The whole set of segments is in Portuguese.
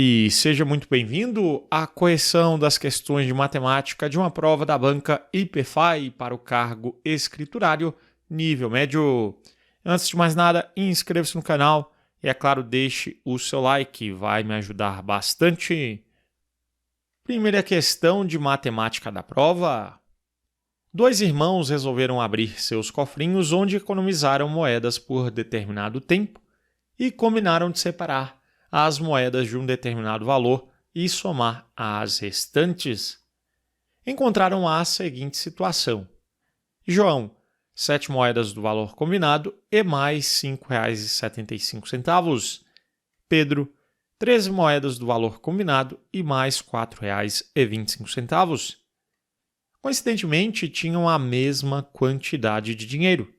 E seja muito bem-vindo à correção das questões de matemática de uma prova da banca IPFAI para o cargo escriturário nível médio. Antes de mais nada, inscreva-se no canal e, é claro, deixe o seu like, vai me ajudar bastante. Primeira questão de matemática da prova. Dois irmãos resolveram abrir seus cofrinhos onde economizaram moedas por determinado tempo e combinaram de separar as moedas de um determinado valor e somar as restantes. Encontraram a seguinte situação. João, 7 moedas do valor combinado e mais R$ 5,75. Pedro, 13 moedas do valor combinado e mais R$ 4,25. Coincidentemente, tinham a mesma quantidade de dinheiro.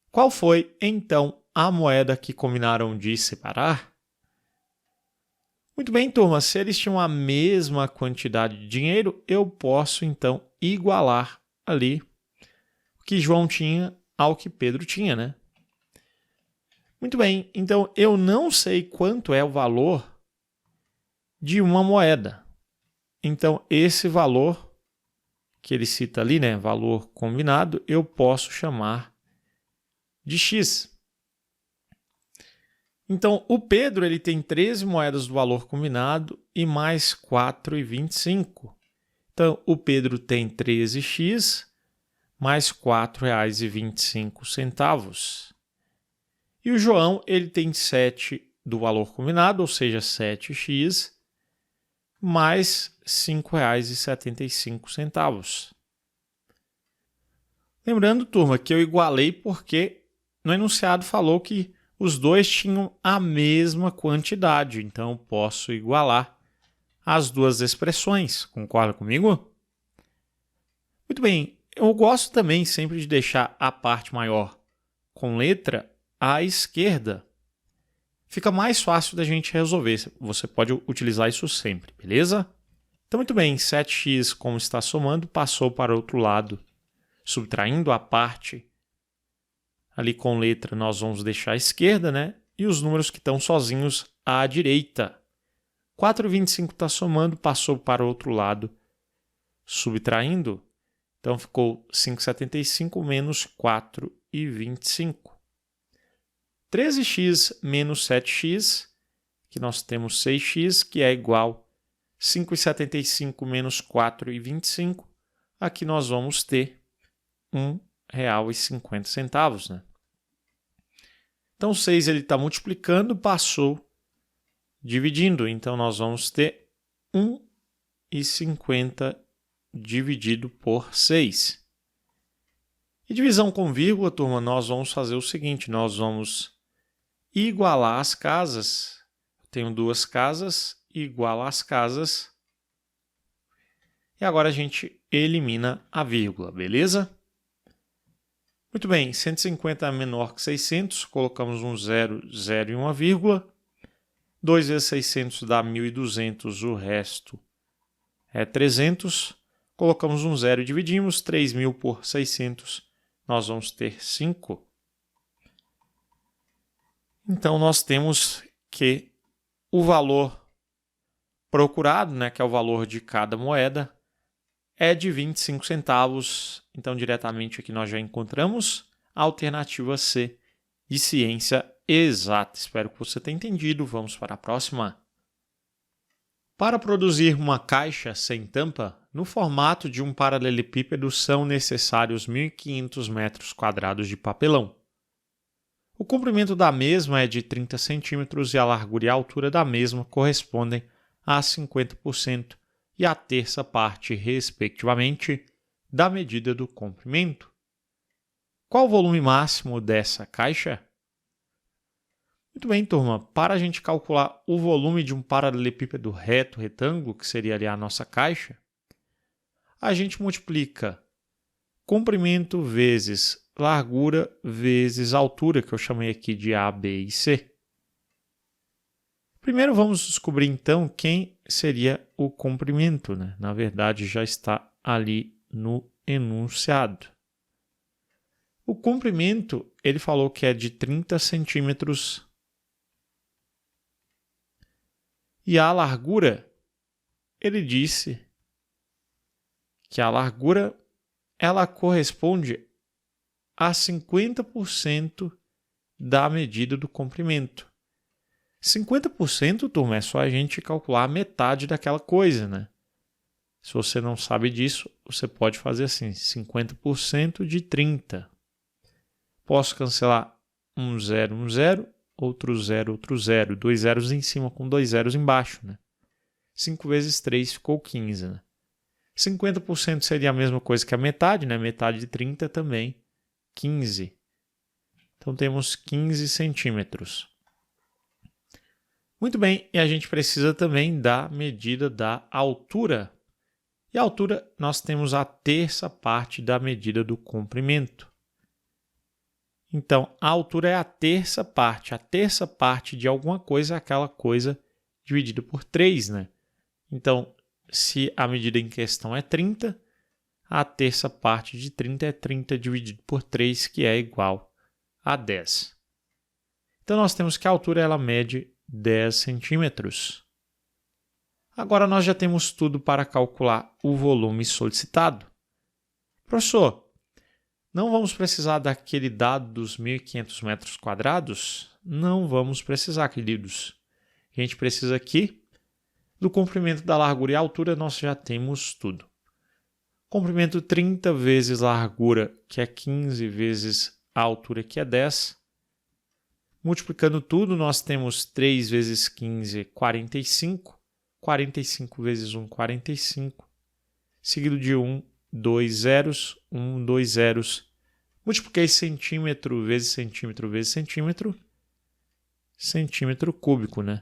Qual foi, então, a moeda que combinaram de separar? Muito bem, turma, se eles tinham a mesma quantidade de dinheiro, eu posso, então, igualar ali o que João tinha ao que Pedro tinha, né? Muito bem, então eu não sei quanto é o valor de uma moeda. Então, esse valor que ele cita ali, né, valor combinado, eu posso chamar de X. Então, o Pedro ele tem 13 moedas do valor combinado e mais R$ 4,25. Então, o Pedro tem 13x mais R$ 4,25. E o João ele tem 7 do valor combinado, ou seja, 7x mais R$ 5,75. Lembrando, turma, que eu igualei porque no enunciado falou que os dois tinham a mesma quantidade, então eu posso igualar as duas expressões. Concorda comigo? Muito bem, eu gosto também sempre de deixar a parte maior com letra à esquerda. Fica mais fácil da gente resolver, você pode utilizar isso sempre, beleza? Então, muito bem, 7x, como está somando, passou para o outro lado, subtraindo a parte ali com letra nós vamos deixar à esquerda, né? E os números que estão sozinhos à direita. 4,25 está somando, passou para o outro lado, subtraindo. Então ficou 5,75 menos 4,25. 13x menos 7x, que nós temos 6x, que é igual a 5,75 menos 4,25. Aqui nós vamos ter R$1,50, né? Então, 6 ele está multiplicando, passou dividindo. Então, nós vamos ter 1,50 dividido por 6. E divisão com vírgula, turma, nós vamos fazer o seguinte, nós vamos igualar as casas. Eu tenho duas casas, iguala as casas. E agora a gente elimina a vírgula, beleza? Muito bem, 150 é menor que 600, colocamos um 0, 0 e uma vírgula. 2 vezes 600 dá 1.200, o resto é 300. Colocamos um 0 e dividimos, 3.000 por 600, nós vamos ter 5. Então, nós temos que o valor procurado, né, que é o valor de cada moeda, é de 25 centavos. Então, diretamente aqui nós já encontramos a alternativa C de ciência exata. Espero que você tenha entendido. Vamos para a próxima. Para produzir uma caixa sem tampa, no formato de um paralelepípedo são necessários 1.500 metros quadrados de papelão. O comprimento da mesma é de 30 centímetros e a largura e a altura da mesma correspondem a 50% e a terça parte, respectivamente, da medida do comprimento. Qual o volume máximo dessa caixa? Muito bem, turma. Para a gente calcular o volume de um paralelepípedo reto retângulo, que seria ali a nossa caixa, a gente multiplica comprimento vezes largura vezes altura, que eu chamei aqui de A, B e C. Primeiro vamos descobrir, então, quem seria o comprimento, né? Na verdade, já está ali no enunciado. O comprimento, ele falou que é de 30 centímetros E a largura, ele disse que a largura ela corresponde a 50% da medida do comprimento. 50%, turma, é só a gente calcular a metade daquela coisa, né? Se você não sabe disso, você pode fazer assim, 50% de 30. Posso cancelar um zero, outro zero, 2 zeros em cima com 2 zeros embaixo, né? 5 vezes 3 ficou 15, né? 50% seria a mesma coisa que a metade, né? Metade de 30 também, 15. Então temos 15 centímetros. Muito bem, e a gente precisa também da medida da altura. E a altura, nós temos a terça parte da medida do comprimento. Então, a altura é a terça parte. A terça parte de alguma coisa é aquela coisa dividida por 3, né? Então, se a medida em questão é 30, a terça parte de 30 é 30 dividido por 3, que é igual a 10. Então, nós temos que a altura ela mede 10 centímetros. Agora, nós já temos tudo para calcular o volume solicitado. Professor, não vamos precisar daquele dado dos 1.500 metros quadrados? Não vamos precisar, queridos. A gente precisa aqui do comprimento da largura e altura, nós já temos tudo. Comprimento 30 vezes largura, que é 15, vezes a altura, que é 10. Multiplicando tudo, nós temos 3 vezes 15, 45. 45 vezes 1, 45. Seguido de 1, 2 zeros, 1, 2 zeros. Multipliquei centímetro vezes centímetro vezes centímetro. Centímetro cúbico, né?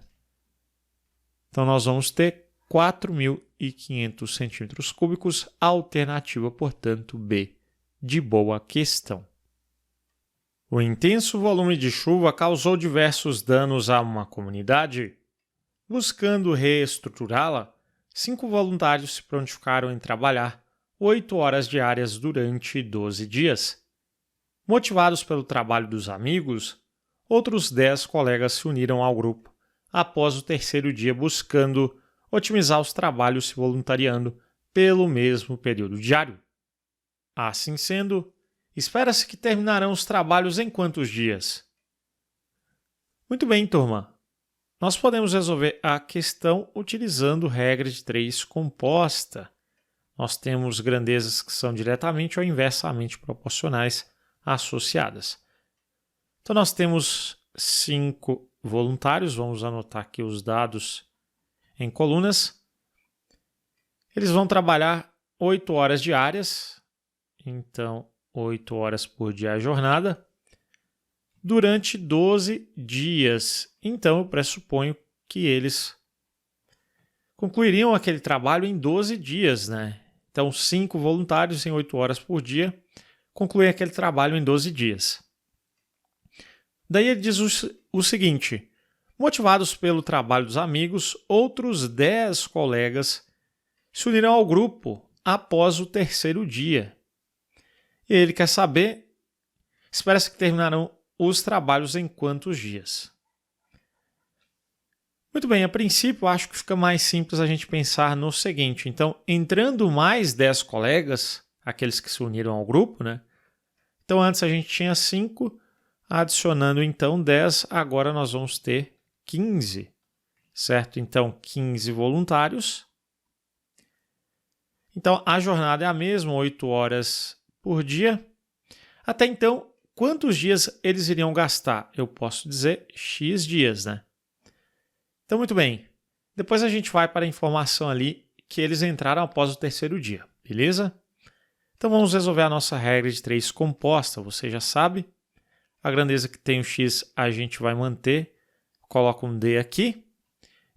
Então, nós vamos ter 4.500 centímetros cúbicos. Alternativa, portanto, B, de boa questão. O intenso volume de chuva causou diversos danos a uma comunidade. Buscando reestruturá-la, 5 voluntários se prontificaram em trabalhar 8 horas diárias durante 12 dias. Motivados pelo trabalho dos amigos, outros 10 colegas se uniram ao grupo após o terceiro dia buscando otimizar os trabalhos se voluntariando pelo mesmo período diário. Assim sendo, espera-se que terminarão os trabalhos em quantos dias? Muito bem, turma. Nós podemos resolver a questão utilizando regra de 3 composta. Nós temos grandezas que são diretamente ou inversamente proporcionais associadas. Então, nós temos 5 voluntários. Vamos anotar aqui os dados em colunas. Eles vão trabalhar 8 horas diárias. Então, 8 horas por dia a jornada. Durante 12 dias. Então, eu pressuponho que eles concluiriam aquele trabalho em 12 dias, né? Então, 5 voluntários em 8 horas por dia concluem aquele trabalho em 12 dias. Daí ele diz o seguinte: motivados pelo trabalho dos amigos, outros 10 colegas se uniram ao grupo após o terceiro dia. E ele quer saber, espera-se que terminarão os trabalhos em quantos dias? Muito bem, a princípio acho que fica mais simples a gente pensar no seguinte. Então, entrando mais 10 colegas, aqueles que se uniram ao grupo, né? Então, antes a gente tinha 5, adicionando então 10, agora nós vamos ter 15, certo? Então, 15 voluntários. Então, a jornada é a mesma, 8 horas por dia. Até então, quantos dias eles iriam gastar? Eu posso dizer X dias, né? Então, muito bem. Depois a gente vai para a informação ali que eles entraram após o terceiro dia, beleza? Então, vamos resolver a nossa regra de 3 composta. Você já sabe. A grandeza que tem o X a gente vai manter. Coloca um D aqui.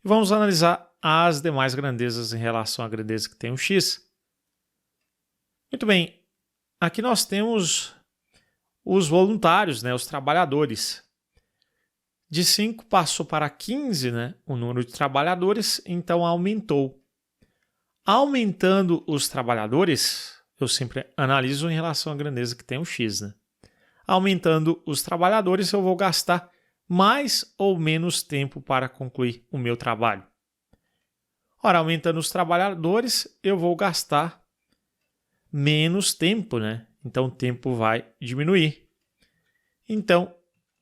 E vamos analisar as demais grandezas em relação à grandeza que tem o X. Muito bem. Aqui nós temos os voluntários, né, os trabalhadores. De 5 passou para 15, né, o número de trabalhadores, então aumentou. Aumentando os trabalhadores, eu sempre analiso em relação à grandeza que tem o X, né? Aumentando os trabalhadores, eu vou gastar mais ou menos tempo para concluir o meu trabalho. Ora, aumentando os trabalhadores, eu vou gastar menos tempo, né? Então, o tempo vai diminuir. Então,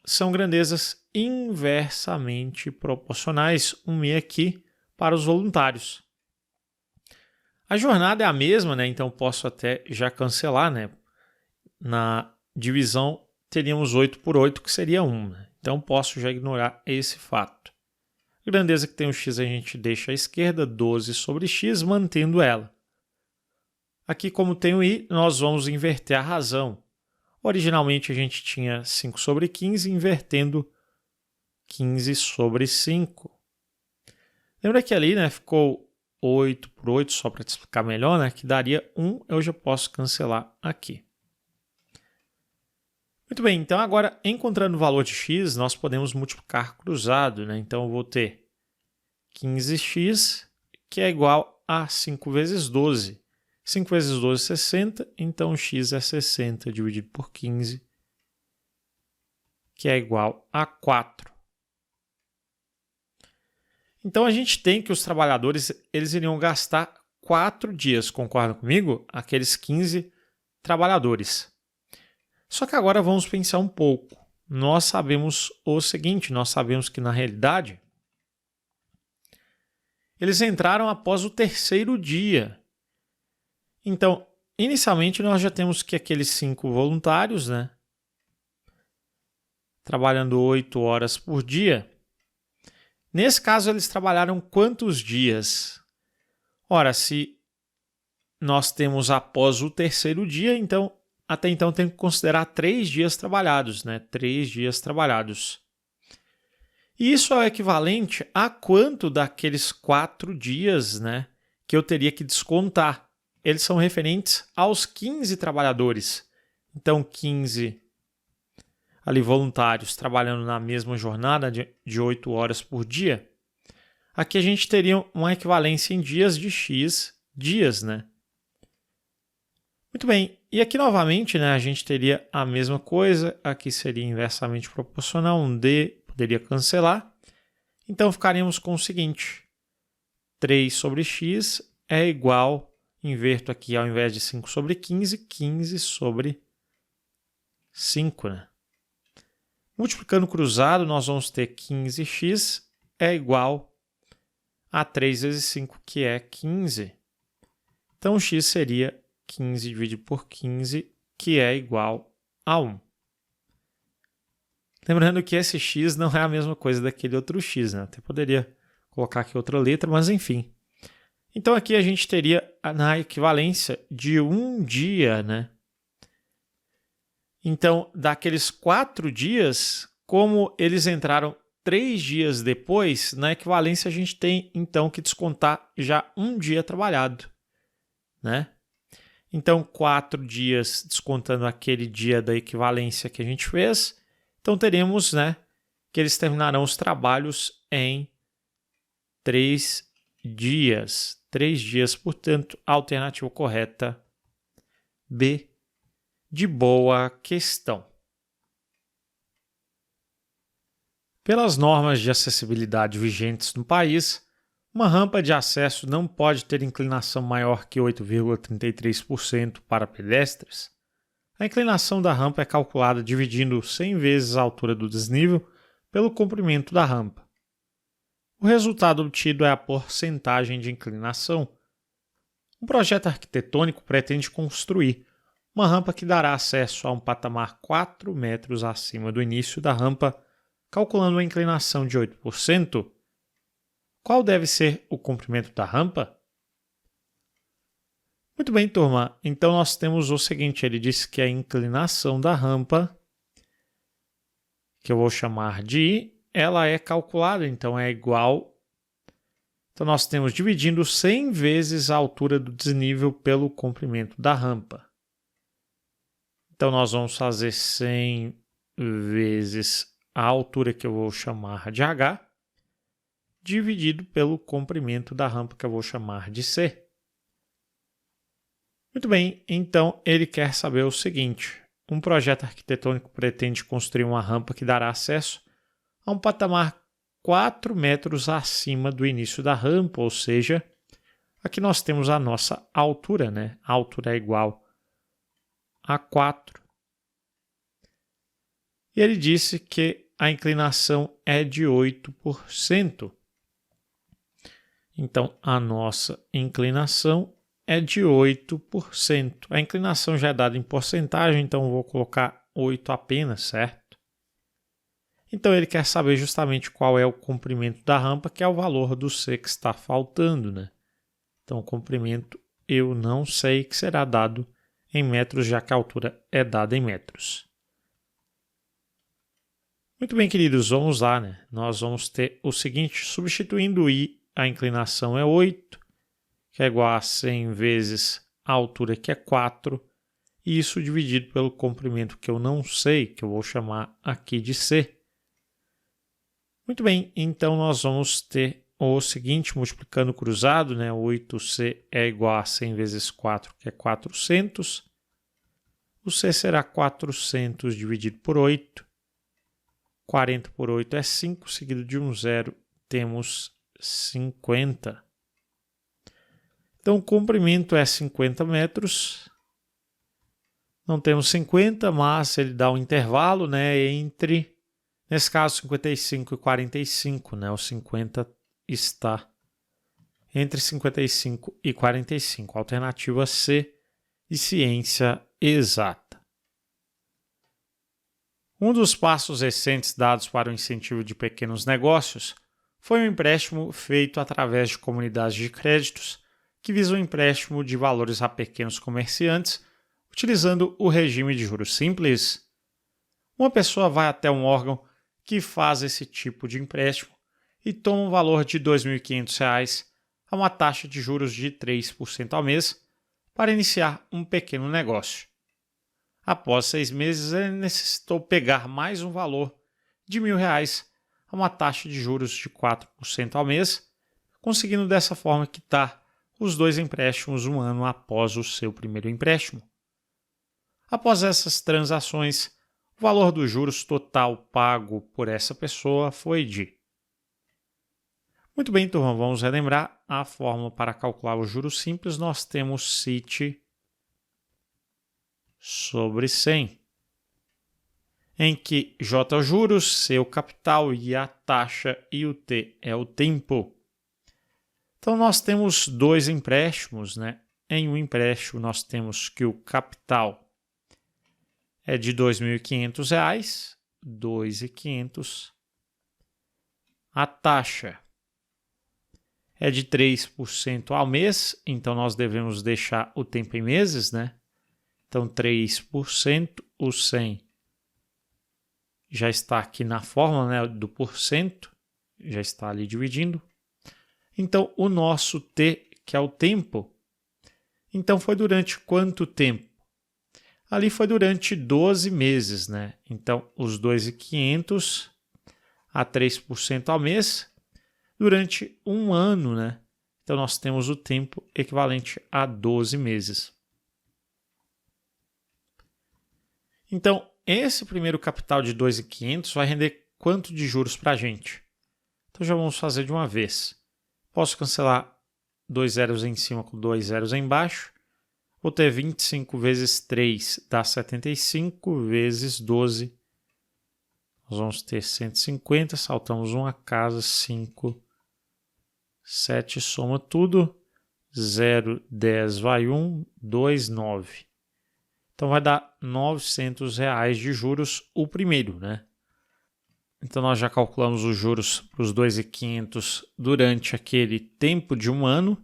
são grandezas inversamente proporcionais, um e aqui para os voluntários. A jornada é a mesma, né? Então, posso até já cancelar, né? Na divisão, teríamos 8 por 8, que seria 1. Né? Então, posso já ignorar esse fato. A grandeza que tem o x a gente deixa à esquerda, 12 sobre x, mantendo ela. Aqui, como tem o i, nós vamos inverter a razão. Originalmente, a gente tinha 5 sobre 15, invertendo 15 sobre 5. Lembra que ali, né, ficou 8 por 8, só para te explicar melhor, né, que daria 1, eu já posso cancelar aqui. Muito bem, então agora, encontrando o valor de x, nós podemos multiplicar cruzado, né? Então, eu vou ter 15x, que é igual a 5 vezes 12. 5 vezes 12 é 60, então x é 60 dividido por 15, que é igual a 4. Então, a gente tem que os trabalhadores eles iriam gastar 4 dias, concordam comigo? Aqueles 15 trabalhadores. Só que agora vamos pensar um pouco. Nós sabemos o seguinte, nós sabemos que na realidade eles entraram após o 3º dia. Então, inicialmente nós já temos que aqueles 5 voluntários, né, trabalhando 8 horas por dia. Nesse caso, eles trabalharam quantos dias? Ora, se nós temos após o 3º dia, então até então tem que considerar 3 dias trabalhados, né? 3 dias trabalhados. E isso é o equivalente a quanto daqueles 4 dias, né, que eu teria que descontar? Eles são referentes aos 15 trabalhadores. Então, 15 ali voluntários trabalhando na mesma jornada de 8 horas por dia. Aqui a gente teria uma equivalência em dias de x dias, né? Muito bem, e aqui novamente, né, a gente teria a mesma coisa, aqui seria inversamente proporcional, um d poderia cancelar, então ficaríamos com o seguinte, 3 sobre x é igual, inverto aqui ao invés de 5 sobre 15, 15 sobre 5, né? Multiplicando cruzado, nós vamos ter 15x é igual a 3 vezes 5, que é 15. Então, x seria 15 dividido por 15, que é igual a 1. Lembrando que esse x não é a mesma coisa daquele outro x, né? Até poderia colocar aqui outra letra, mas enfim. Então, aqui a gente teria na equivalência de um dia, né? Então, daqueles 4 dias, como eles entraram 3 dias depois, na equivalência a gente tem, então, que descontar já um dia trabalhado, né? Então, 4 dias descontando aquele dia da equivalência que a gente fez. Então, teremos, né, que eles terminarão os trabalhos em 3 dias. 3 dias, portanto, a alternativa correta B, de boa questão. Pelas normas de acessibilidade vigentes no país, uma rampa de acesso não pode ter inclinação maior que 8,33% para pedestres. A inclinação da rampa é calculada dividindo 100 vezes a altura do desnível pelo comprimento da rampa. O resultado obtido é a porcentagem de inclinação. Um projeto arquitetônico pretende construir uma rampa que dará acesso a um patamar 4 metros acima do início da rampa, calculando a inclinação de 8%. Qual deve ser o comprimento da rampa? Muito bem, turma. Então, nós temos o seguinte, ele disse que a inclinação da rampa, que eu vou chamar de I, ela é calculada, então é igual. Então, nós temos dividindo 100 vezes a altura do desnível pelo comprimento da rampa. Então, nós vamos fazer 100 vezes a altura que eu vou chamar de H, dividido pelo comprimento da rampa que eu vou chamar de C. Muito bem, então ele quer saber o seguinte, um projeto arquitetônico pretende construir uma rampa que dará acesso a um patamar 4 metros acima do início da rampa, ou seja, aqui nós temos a nossa altura, né? A altura é igual a 4. E ele disse que a inclinação é de 8%. Então, a nossa inclinação é de 8%. A inclinação já é dada em porcentagem, então eu vou colocar 8 apenas, certo? Então, ele quer saber justamente qual é o comprimento da rampa, que é o valor do C que está faltando, né? Então, o comprimento eu não sei, que será dado em metros, já que a altura é dada em metros. Muito bem, queridos, vamos lá, né? Nós vamos ter o seguinte, substituindo I, a inclinação é 8, que é igual a 100 vezes a altura, que é 4, e isso dividido pelo comprimento que eu não sei, que eu vou chamar aqui de C. Muito bem, então nós vamos ter o seguinte, multiplicando cruzado, né? 8C é igual a 100 vezes 4, que é 400. O C será 400 dividido por 8. 40 por 8 é 5, seguido de um zero, temos 50. Então, o comprimento é 50 metros. Não temos 50, mas ele dá um intervalo, né, entre, nesse caso, 55 e 45. Né, o 50 está entre 55 e 45. Alternativa C de ciência exata. Um dos passos recentes dados para o incentivo de pequenos negócios foi um empréstimo feito através de comunidades de créditos que visam o empréstimo de valores a pequenos comerciantes utilizando o regime de juros simples. Uma pessoa vai até um órgão que faz esse tipo de empréstimo e toma um valor de R$ 2.500 a uma taxa de juros de 3% ao mês para iniciar um pequeno negócio. Após 6 meses, ele necessitou pegar mais um valor de R$ 1.000 a uma taxa de juros de 4% ao mês, conseguindo dessa forma quitar os 2 empréstimos um ano após o seu primeiro empréstimo. Após essas transações, o valor dos juros total pago por essa pessoa foi de... Muito bem, turma, vamos relembrar a fórmula para calcular os juros simples. Nós temos CIT sobre 100, em que J é o juros, C é o capital, I a taxa e o T é o tempo. Então, nós temos 2 empréstimos, né? Em um empréstimo, nós temos que o capital é de R$ 2.500, 2.500. A taxa é de 3% ao mês, então nós devemos deixar o tempo em meses, né? Então, 3%, o 100 já está aqui na fórmula, né, do porcento, já está ali dividindo. Então, o nosso T, que é o tempo, então foi durante quanto tempo? Ali foi durante 12 meses, né? Então, os 2.500 a 3% ao mês, durante um ano, né? Então, nós temos o tempo equivalente a 12 meses. Então, esse primeiro capital de 2.500 vai render quanto de juros para a gente? Então, já vamos fazer de uma vez. Posso cancelar 2 zeros em cima com 2 zeros embaixo. Vou ter 25 vezes 3 dá 75 vezes 12. Nós vamos ter 150, saltamos uma casa, 5, 7, soma tudo. 0, 10 vai 1, 2, 9. Então, vai dar R$ 900 de juros o primeiro, né? Então, nós já calculamos os juros para os 2.500 durante aquele tempo de um ano.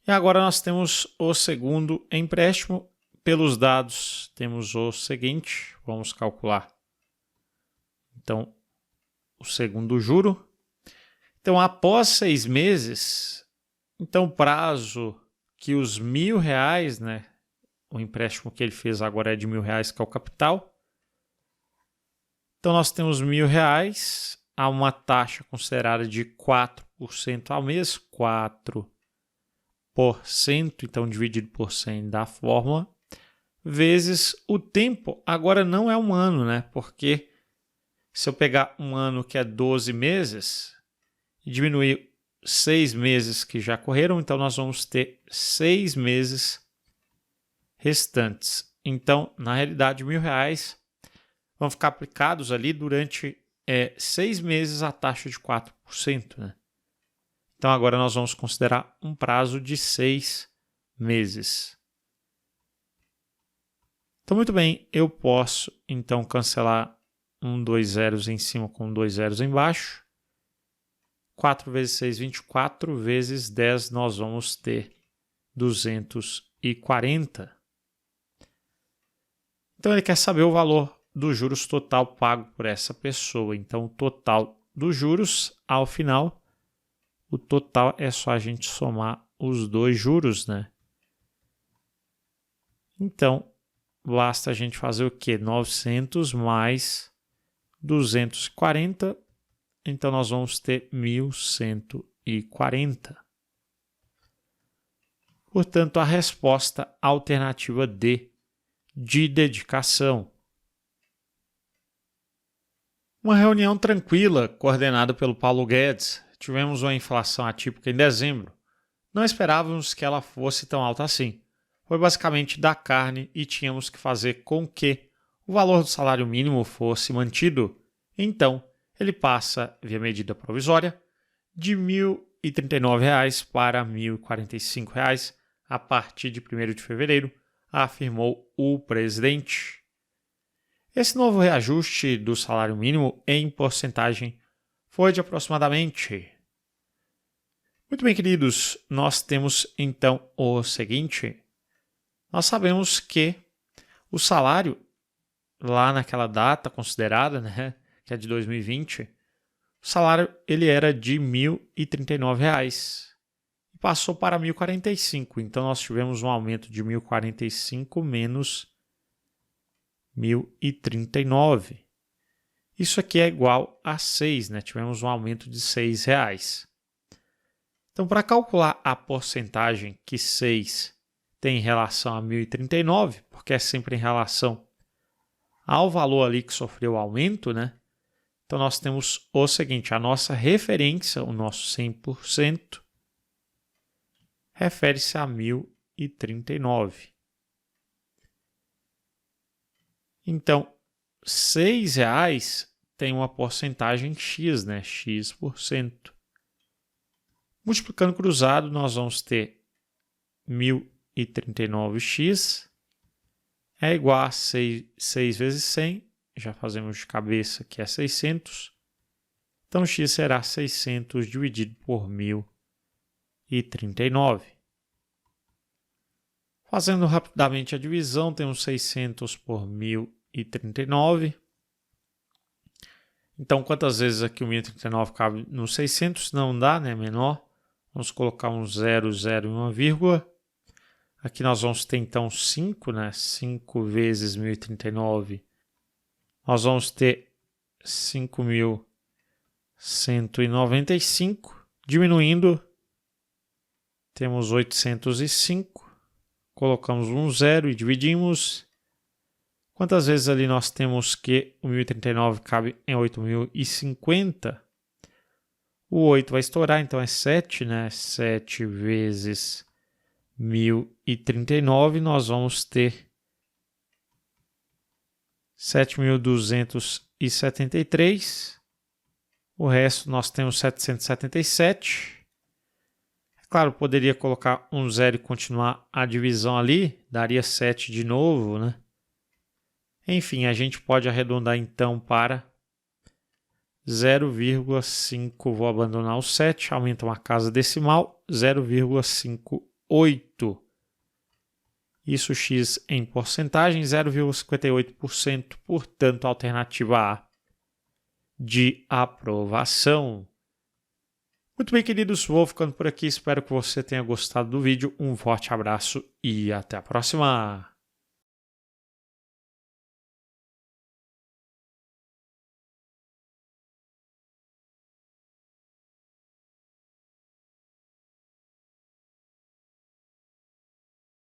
E agora nós temos o segundo empréstimo. Pelos dados, temos o seguinte. Vamos calcular. Então, o segundo juro. Então, após 6 meses, então o prazo que os R$ 1.000, né? O empréstimo que ele fez agora é de R$ 1.000, que é o capital. Então, nós temos R$ 1.000 a uma taxa considerada de 4% ao mês. 4%, então dividido por 100 da fórmula, vezes o tempo. Agora não é um ano, né? Porque Se eu pegar um ano que é 12 meses e diminuir 6 meses que já correram, então nós vamos ter 6 meses restantes. Então, na realidade, R$1.000 vão ficar aplicados ali durante 6 meses a taxa de 4%. Né? Então, agora nós vamos considerar um prazo de 6 meses. Então, muito bem, eu posso, então, cancelar 2 zeros em cima com 2 zeros embaixo. 4 vezes 6, 24, vezes 10, nós vamos ter 240. Então, ele quer saber o valor dos juros total pago por essa pessoa. Então, o total dos juros, ao final, o total é só a gente somar os dois juros, né? Então, basta a gente fazer o quê? 900 mais 240. Então, nós vamos ter 1.140. Portanto, a resposta alternativa D, de dedicação. Uma reunião tranquila, coordenada pelo Paulo Guedes. Tivemos uma inflação atípica em dezembro. Não esperávamos que ela fosse tão alta assim. Foi basicamente da carne e tínhamos que fazer com que o valor do salário mínimo fosse mantido. Então, ele passa, via medida provisória, de R$ 1.039 para R$ 1.045 a partir de 1º de fevereiro, afirmou o presidente. Esse novo reajuste do salário mínimo em porcentagem foi de aproximadamente. Muito bem, queridos, nós temos então o seguinte. Nós sabemos que o salário, lá naquela data considerada, né, que é de 2020, o salário ele era de R$ 1.039 e passou para R$ 1.045. Então, nós tivemos um aumento de R$ 1.045 menos R$ 1.039. Isso aqui é igual a 6, né? Tivemos um aumento de R$ 6. Então, para calcular a porcentagem que 6 tem em relação a 1.039, porque é sempre em relação ao valor ali que sofreu o aumento, né? Então, nós temos o seguinte, a nossa referência, o nosso 100%, refere-se a 1.039. Então, R$ 6 tem uma porcentagem X, né? X%. Multiplicando cruzado, nós vamos ter 1.039x é igual a 6 vezes 100. Já fazemos de cabeça que é 600. Então, x será 600 dividido por 1.039. Fazendo rapidamente a divisão, temos 600 por 1.039. Então, quantas vezes aqui o 1.039 cabe no 600? Não dá, né? Menor. Vamos colocar um 0, 0 e uma vírgula. Aqui nós vamos ter, então, 5, né? 5 vezes 1.039. Nós vamos ter 5.195. Diminuindo, temos 805. Colocamos um 0 e dividimos. Quantas vezes ali nós temos que o 1.039 cabe em 8.050? O 8 vai estourar, então é 7, né? 7 vezes 1.039, nós vamos ter 7.273. O resto nós temos 777. É claro, poderia colocar um 0 e continuar a divisão ali, daria 7 de novo, né? Enfim, a gente pode arredondar então para 0,5, vou abandonar o 7, aumenta uma casa decimal, 0,58. Isso x em porcentagem, 0,58%, portanto, a alternativa A de aprovação. Muito bem, queridos, vou ficando por aqui, espero que você tenha gostado do vídeo, um forte abraço e até a próxima!